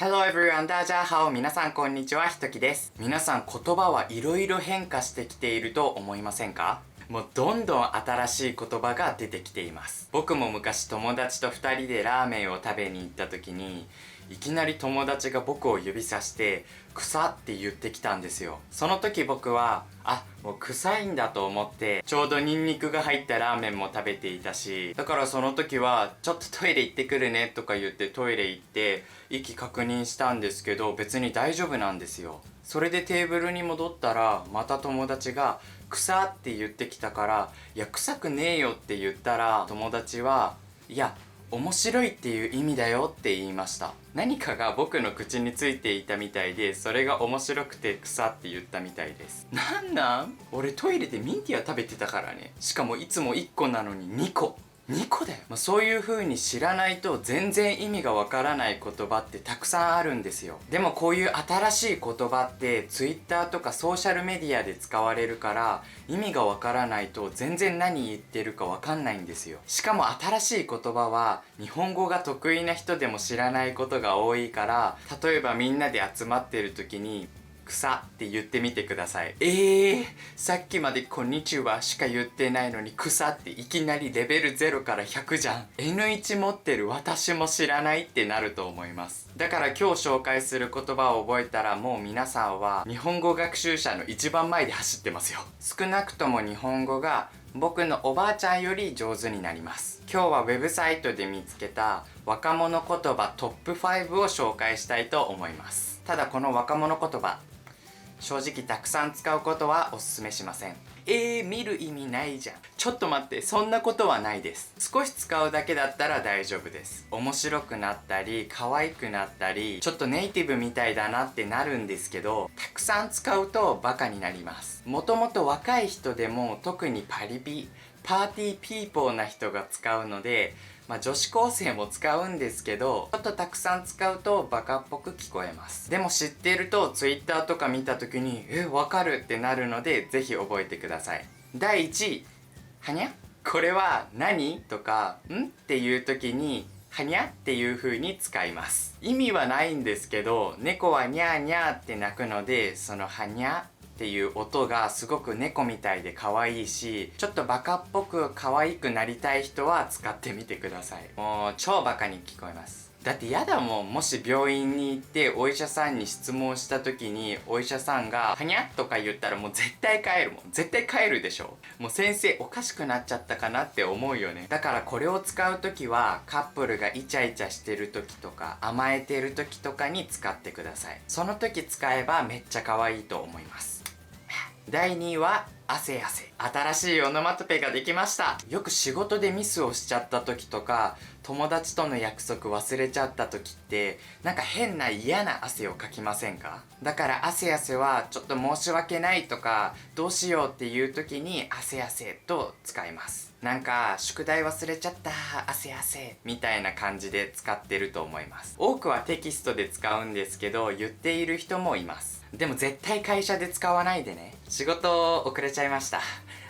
Hello everyone, 大家好。皆さんこんにちは、ひときです。皆さん言葉はいろいろ変化してきていると思いませんか？もうどんどん新しい言葉が出てきています。僕も昔友達と2人でラーメンを食べに行った時に、いきなり友達が僕を指さして草って言ってきたんですよ。その時僕はもう臭いんだと思って、ちょうどニンニクが入ったラーメンも食べていたし、だからその時はちょっとトイレ行ってくるねとか言ってトイレ行って息確認したんですけど、別に大丈夫なんですよ。それでテーブルに戻ったらまた友達が臭って言ってきたから、いや臭くねえよって言ったら、友達はいや面白いっていう意味だよって言いました。何かが僕の口についていたみたいで、それが面白くて草って言ったみたいです。なん俺トイレでミンティア食べてたからね。しかもいつも1個なのに2個だよ。そういう風に知らないと全然意味がわからない言葉ってたくさんあるんですよ。でもこういう新しい言葉って Twitter とかソーシャルメディアで使われるから、意味がわからないと全然何言ってるかわかんないんですよ。しかも新しい言葉は日本語が得意な人でも知らないことが多いから、例えばみんなで集まってる時に草って言ってみてください。さっきまでこんにちはしか言ってないのに草っていきなりレベル0から100じゃん。N1 持ってる私も知らないってなると思います。だから今日紹介する言葉を覚えたら、もう皆さんは日本語学習者の一番前で走ってますよ。少なくとも日本語が僕のおばあちゃんより上手になります。今日はウェブサイトで見つけた若者言葉トップ5を紹介したいと思います。ただこの若者言葉、正直たくさん使うことはおすすめしません。見る意味ないじゃん。ちょっと待って、そんなことはないです。少し使うだけだったら大丈夫です。面白くなったり可愛くなったり、ちょっとネイティブみたいだなってなるんですけど、たくさん使うとバカになります。もともと若い人でも、特にパーティーピーポーな人が使うので、女子高生も使うんですけど、ちょっとたくさん使うとバカっぽく聞こえます。でも知っていると Twitter とか見た時にわかるってなるので、ぜひ覚えてください。第1位、はにゃ？これは何？とかんっていう時にはにゃっていう風に使います。意味はないんですけど、猫はにゃーにゃーって鳴くので、そのはにゃっていう音がすごく猫みたいで可愛いし、ちょっとバカっぽく可愛くなりたい人は使ってみてください。もう超バカに聞こえます。だってやだもん。もし病院に行ってお医者さんに質問した時に、お医者さんがはにゃとか言ったらもう絶対帰るもん。絶対帰るでしょ。もう先生おかしくなっちゃったかなって思うよね。だからこれを使う時は、カップルがイチャイチャしてる時とか甘えてる時とかに使ってください。その時使えばめっちゃ可愛いと思います。第2位は汗汗。新しいオノマトペができました。よく仕事でミスをしちゃった時とか、友達との約束忘れちゃった時って、なんか変な嫌な汗をかきませんか？だから汗汗はちょっと申し訳ないとかどうしようっていう時に汗汗と使います。なんか宿題忘れちゃった汗汗みたいな感じで使ってると思います。多くはテキストで使うんですけど、言っている人もいます。でも絶対会社で使わないでね。仕事遅れちゃいました。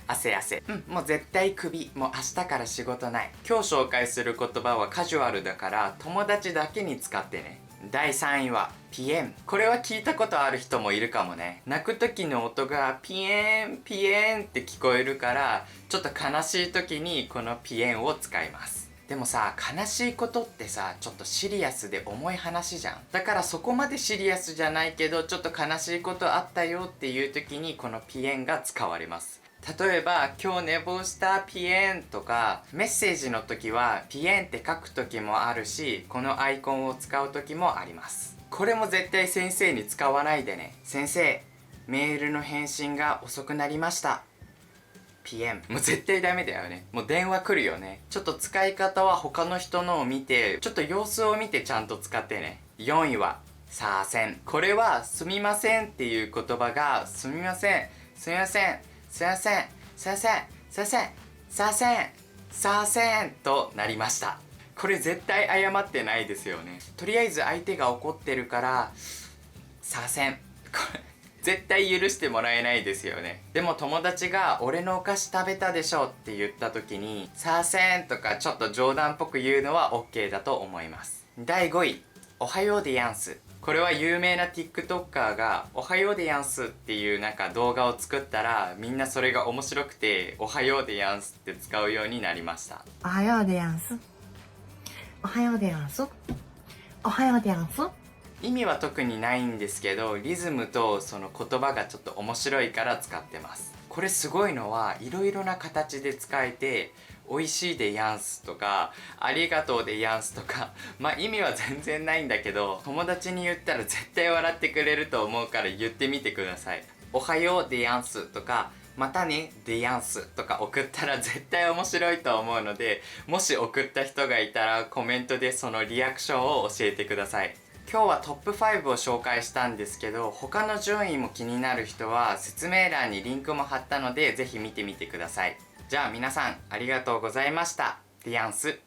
汗汗。もう絶対クビ。もう明日から仕事ない。今日紹介する言葉はカジュアルだから友達だけに使ってね。第3位はピエン。これは聞いたことある人もいるかもね。泣く時の音がピエンピエンって聞こえるから、ちょっと悲しい時にこのピエンを使います。でもさ、悲しいことってさ、ちょっとシリアスで重い話じゃん。だからそこまでシリアスじゃないけど、ちょっと悲しいことあったよっていう時にこのピエンが使われます。例えば、今日寝坊したピエンとか、メッセージの時はピエンって書く時もあるし、このアイコンを使う時もあります。これも絶対先生に使わないでね。先生、メールの返信が遅くなりました。ピエン。もう絶対ダメだよね。もう電話来るよね。ちょっと使い方は他の人のを見て、ちょっと様子を見てちゃんと使ってね。4位は、さあせん。これは、すみませんっていう言葉が、すみません、すみません、すいません、すいません、すいません、さあせん、さあせんとなりました。これ絶対謝ってないですよね。とりあえず相手が怒ってるから、さあせん。これ絶対許してもらえないですよね。でも友達が俺のお菓子食べたでしょって言った時に、さあせんとかちょっと冗談っぽく言うのは OK だと思います。第5位。おはようでやんす。これは有名な TikToker がおはようでやんすっていうなんか動画を作ったら、みんなそれが面白くておはようでやんすって使うようになりました。おはようでやんす。おはようでやんす。おはようでやんす。意味は特にないんですけど、リズムとその言葉がちょっと面白いから使ってます。これすごいのはいろいろな形で使えて、美味しいでやんすとかありがとうでやんすとか、まあ意味は全然ないんだけど、友達に言ったら絶対笑ってくれると思うから言ってみてください。おはようでやんすとかまたねでやんすとか送ったら絶対面白いと思うので、もし送った人がいたらコメントでそのリアクションを教えてください。今日はトップ5を紹介したんですけど、他の順位も気になる人は説明欄にリンクも貼ったのでぜひ見てみてください。じゃあ皆さんありがとうございました。ディアンス。